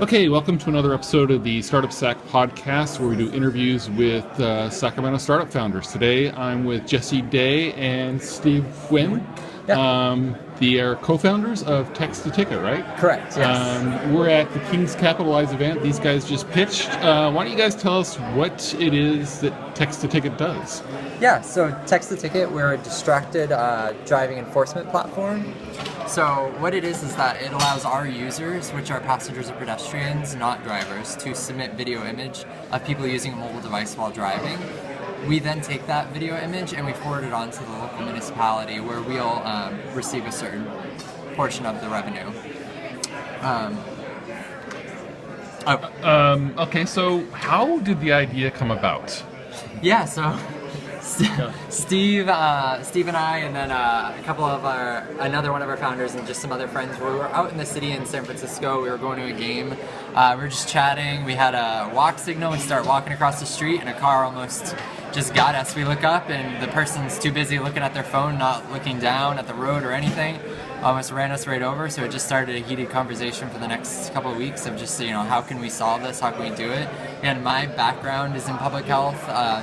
Okay, welcome to another episode of the Startup Sac podcast, where we do interviews with Sacramento startup founders. Today, I'm with Jesse Day and Steve Nguyen. They are co-founders of Text-to-Ticket, right? Correct, yes. We're at the King's Capitalize event. These guys just pitched. Why don't you guys tell us what it is that Text-to-Ticket does? Yeah, so Text-to-Ticket, we're a distracted driving enforcement platform. So what it is that it allows our users, which are passengers or pedestrians, not drivers, to submit video image of people using a mobile device while driving. We then take that video image and we forward it on to the local municipality, where we'll receive a certain portion of the revenue. Okay, so how did the idea come about? Yeah, so Steve and I, and then a couple of another one of our founders and just some other friends, we were out in the city in San Francisco. We were going to a game. We were just chatting. We had a walk signal. We start walking across the street, and a car almost just got us. We look up, and the person's too busy looking at their phone, not looking down at the road or anything. Almost ran us right over. So it just started a heated conversation for the next couple of weeks of just, how can we solve this? How can we do it? And my background is in public health.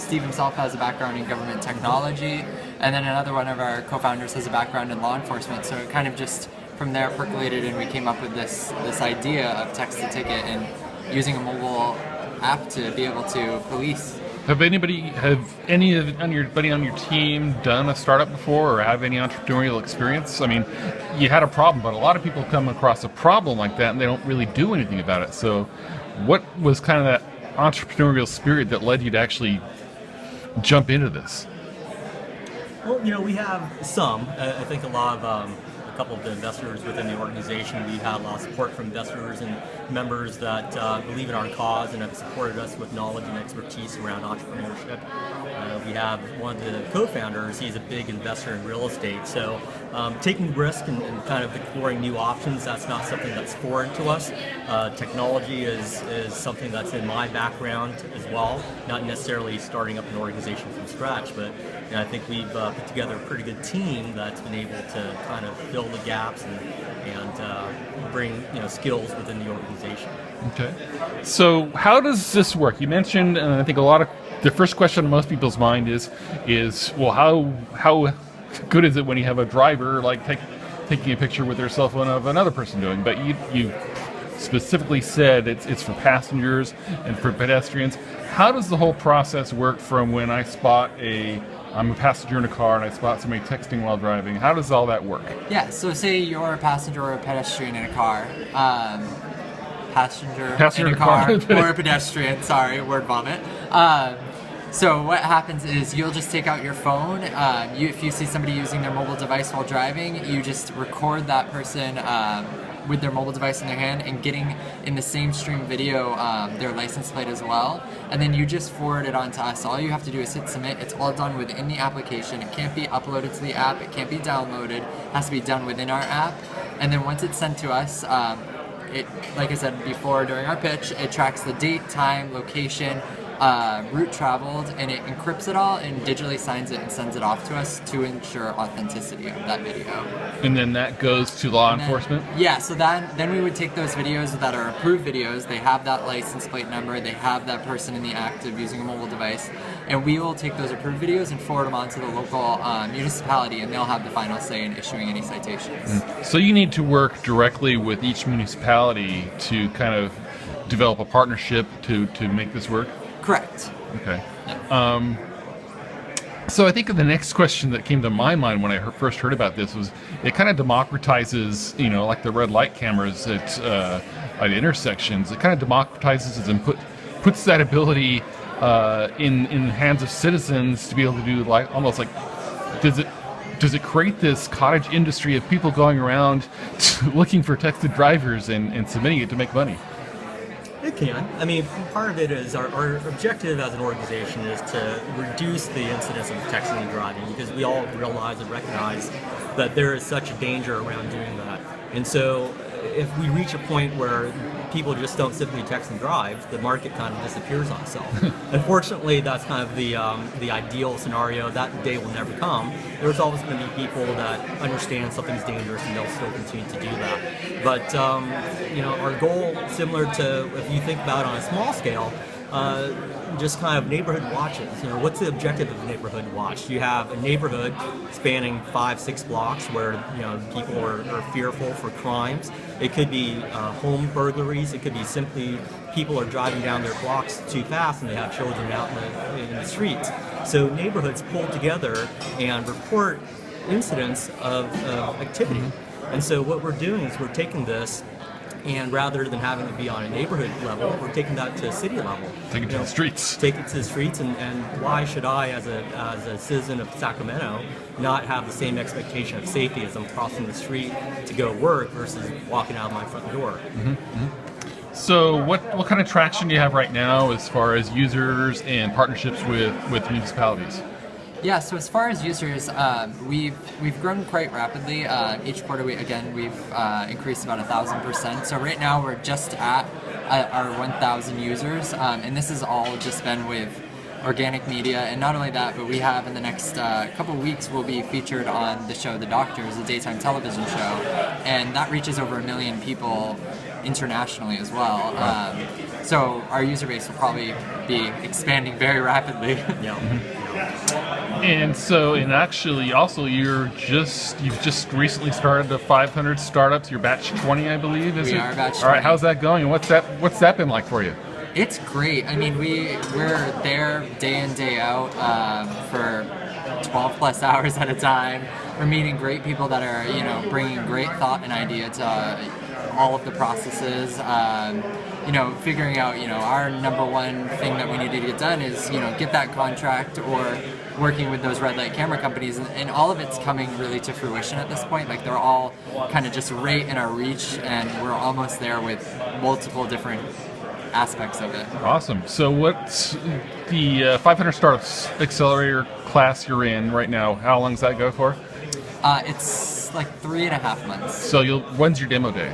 Steve himself has a background in government technology, and then another one of our co-founders has a background in law enforcement. So it kind of just from there percolated, and we came up with this idea of Text-to-Ticket and using a mobile app to be able to police. Have anybody on your team done a startup before, or have any entrepreneurial experience? I mean, you had a problem, but a lot of people come across a problem like that and they don't really do anything about it. So what was kind of that entrepreneurial spirit that led you to actually jump into this? Well, we have some. I think a couple of the investors within the organization, we've had a lot of support from investors and members that believe in our cause and have supported us with knowledge and expertise around entrepreneurship. We have one of the co-founders, he's a big investor in real estate, so taking risk and kind of exploring new options, that's not something that's foreign to us. Technology is something that's in my background as well, not necessarily starting up an organization from scratch, but I think we've put together a pretty good team that's been able to kind of fill the gaps and bring skills within the organization. Okay. So how does this work? You mentioned, and I think the first question on most people's mind is well, how good is it when you have a driver taking a picture with their cell phone of another person doing? But you specifically said it's for passengers and for pedestrians. How does the whole process work from when I'm a passenger in a car and I spot somebody texting while driving? How does all that work? Yeah, so say you're a passenger or a pedestrian in a car. Passenger in a car or a pedestrian, sorry, word vomit. So what happens is you'll just take out your phone. If you see somebody using their mobile device while driving, you just record that person with their mobile device in their hand and getting in the same stream video their license plate as well, and then you just forward it on to us. All you have to do is hit submit. It's all done within the application. It can't be uploaded to the app. It can't be downloaded. It has to be done within our app, and then once it's sent to us, like I said before during our pitch, it tracks the date, time, location, route traveled, and it encrypts it all and digitally signs it and sends it off to us to ensure authenticity of that video. And then that goes to law enforcement? Yeah, so then we would take those videos that are approved videos. They have that license plate number, they have that person in the act of using a mobile device, and we will take those approved videos and forward them on to the local municipality, and they'll have the final say in issuing any citations. So you need to work directly with each municipality to kind of develop a partnership to make this work? Correct. Okay. Yeah. So I think the next question that came to my mind when I first heard about this was it kind of democratizes, like the red light cameras at intersections. It kind of democratizes and puts that ability in the hands of citizens to be able to do almost like does it create this cottage industry of people going around looking for texted drivers and submitting it to make money? It can. I mean, part of it is our objective as an organization is to reduce the incidence of texting and driving, because we all realize and recognize that there is such a danger around doing that. And so if we reach a point where people just don't simply text and drive, the market kind of disappears on itself. Unfortunately, that's kind of the ideal scenario. That day will never come. There's always going to be people that understand something's dangerous and they'll still continue to do that. But you know, our goal, similar to if you think about it on a small scale, just kind of neighborhood watches. You know, what's the objective of a neighborhood watch? You have a neighborhood spanning 5-6 blocks where, you know, people are fearful for crimes. It could be home burglaries. It could be simply people are driving down their blocks too fast and they have children out in the streets. So neighborhoods pull together and report incidents of activity. And so what we're doing is we're taking this, and rather than having it be on a neighborhood level, we're taking that to a city level. Take it to the streets. Take it to the streets, and why should I, as a citizen of Sacramento, not have the same expectation of safety as I'm crossing the street to go work versus walking out of my front door? So what kind of traction do you have right now as far as users and partnerships with municipalities? Yeah, so as far as users, we've grown quite rapidly. Each quarter, we've increased about 1,000%. So right now, we're just at our 1,000 users, and this has all just been with organic media. And not only that, but we have in the next couple of weeks, we'll be featured on the show The Doctors, a daytime television show, and that reaches over 1 million people internationally as well. So our user base will probably be expanding very rapidly. Yeah. And so, and actually, also, you've just recently started the 500 startups. You're batch 20, I believe. Is We it? are batch 20. All right, how's that going? And what's that been like for you? It's great. I mean, we're there day in, day out for 12 plus hours at a time. We're meeting great people that are, you know, bringing great thought and idea to all of the processes. You know, figuring out, you know, our number one thing that we need to get done is, you know, get that contract or working with those red light camera companies, and all of it's coming really to fruition at this point. Like, they're all kind of just right in our reach, and we're almost there with multiple different aspects of it. Awesome. So what's the 500 Startups Accelerator class you're in right now? How long does that go for? It's like 3.5 months. So when's your demo day?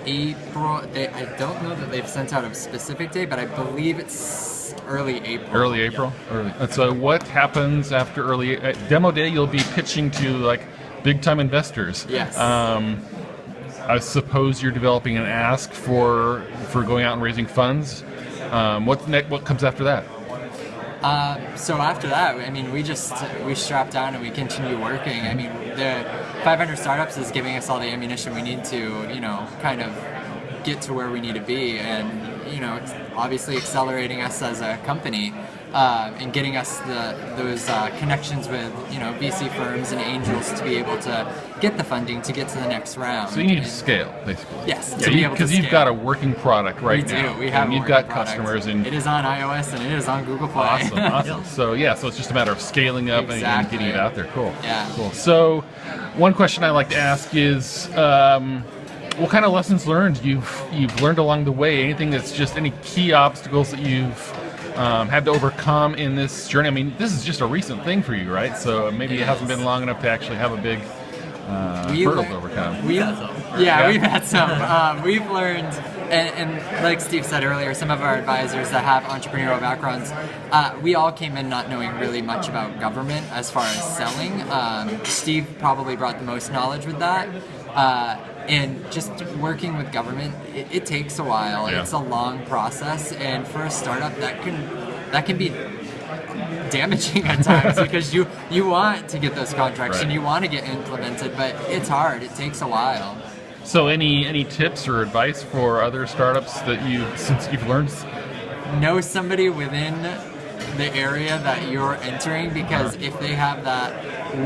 April. I don't know that they've sent out a specific day, but I believe it's early April. Early April? Early. And so what happens after early demo day? You'll be pitching to like big time investors. Yes. I suppose you're developing an ask for going out and raising funds. What comes after that? So after that, I mean, we strap down and we continue working. I mean, the 500 Startups is giving us all the ammunition we need to, you know, kind of get to where we need to be, and, you know, it's obviously accelerating us as a company, and getting us those connections with, you know, VC firms and angels to be able to get the funding to get to the next round. So you need to scale, basically. Yes, Yeah, to be able to because you've scale. got a working product right We now. do. We have and a you've got working product. customers, and it is on iOS and it is on Google Play. Awesome. So it's just a matter of scaling up and Exactly. getting it out there. Cool. Yeah. Cool. So one question I like to ask is, what kind of lessons learned you've learned along the way? Anything that's just any key obstacles that you've had to overcome in this journey? I mean, this is just a recent thing for you, right? So maybe it hasn't been long enough to actually have a big hurdle to overcome. We've had some. We've learned, and like Steve said earlier, some of our advisors that have entrepreneurial backgrounds, we all came in not knowing really much about government as far as selling. Steve probably brought the most knowledge with that. And just working with government, it takes a while. Yeah. It's a long process, and for a startup, that can be damaging at times because you want to get those contracts Right. and you want to get implemented, but it's hard. It takes a while. So any tips or advice for other startups that since you've learned? Know somebody within the area that you're entering, because if they have that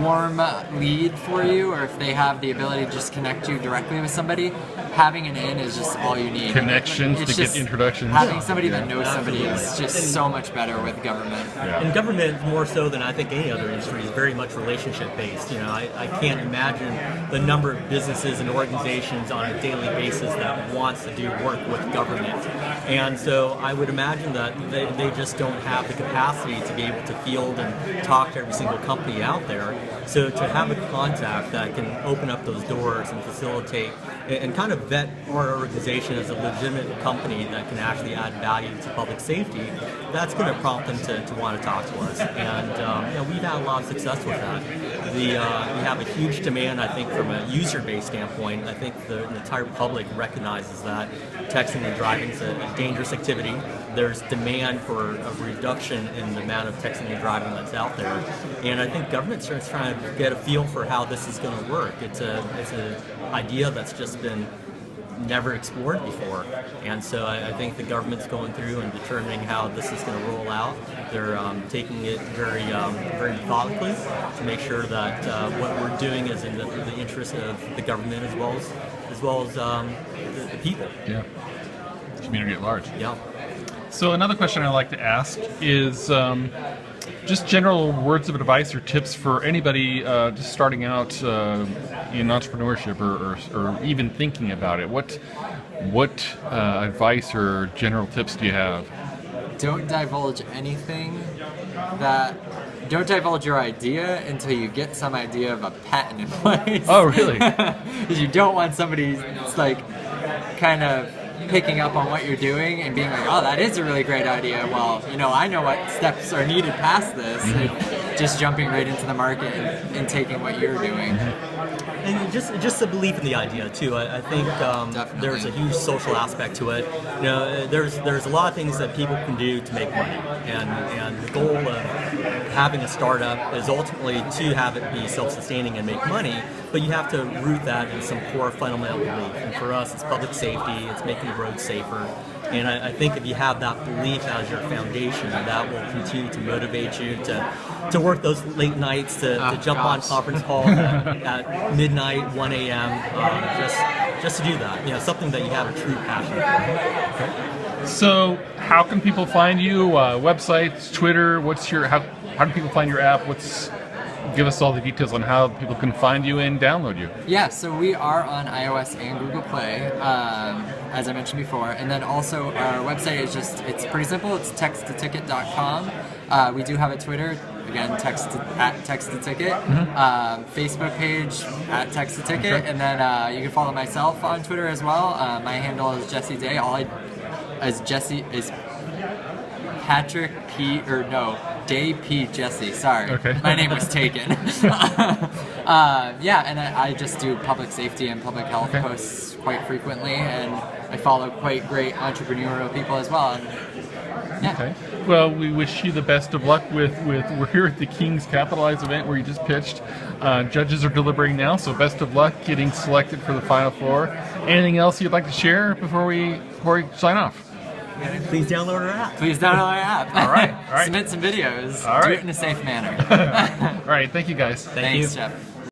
warm lead for you, or if they have the ability to just connect you directly with somebody, having an in is just all you need. Connections It's to get just introductions. Having somebody that knows somebody is just so much better with government. Yeah. And government, more so than I think any other industry, is very much relationship based. You know, I can't imagine the number of businesses and organizations on a daily basis that wants to do work with government. And so I would imagine that they just don't have the capacity to be able to field and talk to every single company out there. So to have a contact that can open up those doors and facilitate and kind of vet our organization as a legitimate company that can actually add value to public safety, that's going to prompt them to want to talk to us. And you know, we've had a lot of success with that. We have a huge demand, I think, from a user-based standpoint. I think the entire public recognizes that texting and driving is a dangerous activity. There's demand for a reduction in the amount of texting and driving that's out there, and I think government's just trying to get a feel for how this is going to work. It's an idea that's just been never explored before, and so I think the government's going through and determining how this is going to roll out. They're taking it very methodically to make sure that what we're doing is in the interest of the government as well as the people. Yeah, community at large. Yeah. So another question I like to ask is just general words of advice or tips for anybody just starting out in entrepreneurship or even thinking about it. What advice or general tips do you have? Don't divulge anything don't divulge your idea until you get some idea of a patent in place. Oh, really? Because you don't want somebody that's like kind of picking up on what you're doing and being like, oh, that is a really great idea. Well, you know, I know what steps are needed past this. And just jumping right into the market and taking what you're doing. And just a belief in the idea too. I think there's a huge social aspect to it. You know, there's a lot of things that people can do to make money, and the goal of having a startup is ultimately to have it be self-sustaining and make money. But you have to root that in some core fundamental belief. And for us, it's public safety. It's making the roads safer. And I think if you have that belief as your foundation, that will continue to motivate you to work those late nights, to jump on conference calls at midnight, 1 a.m., just to do that. You know, something that you have a true passion for. Okay. So, how can people find you? Websites, Twitter. How do people find your app? Give us all the details on how people can find you and download you. Yeah, so we are on iOS and Google Play, as I mentioned before. And then also our website is it's pretty simple. It's texttaticket.com. We do have a Twitter, again, at texttaticket. Facebook page at texttaticket. Okay. And then you can follow myself on Twitter as well. My handle is Jesse Day. Jesse is Patrick P. Day P. Jesse, sorry. Okay. My name was taken. Yeah, and I just do public safety and public health posts quite frequently, and I follow quite great entrepreneurial people as well. And, yeah. Okay. Well, we wish you the best of luck with we're here at the King's Capitalize event where you just pitched. Judges are deliberating now, so best of luck getting selected for the Final Four. Anything else you'd like to share before we sign off? Please download our app. All right. Submit some videos. All right. Do it in a safe manner. All right. Thank you, guys. Thanks, Jeff.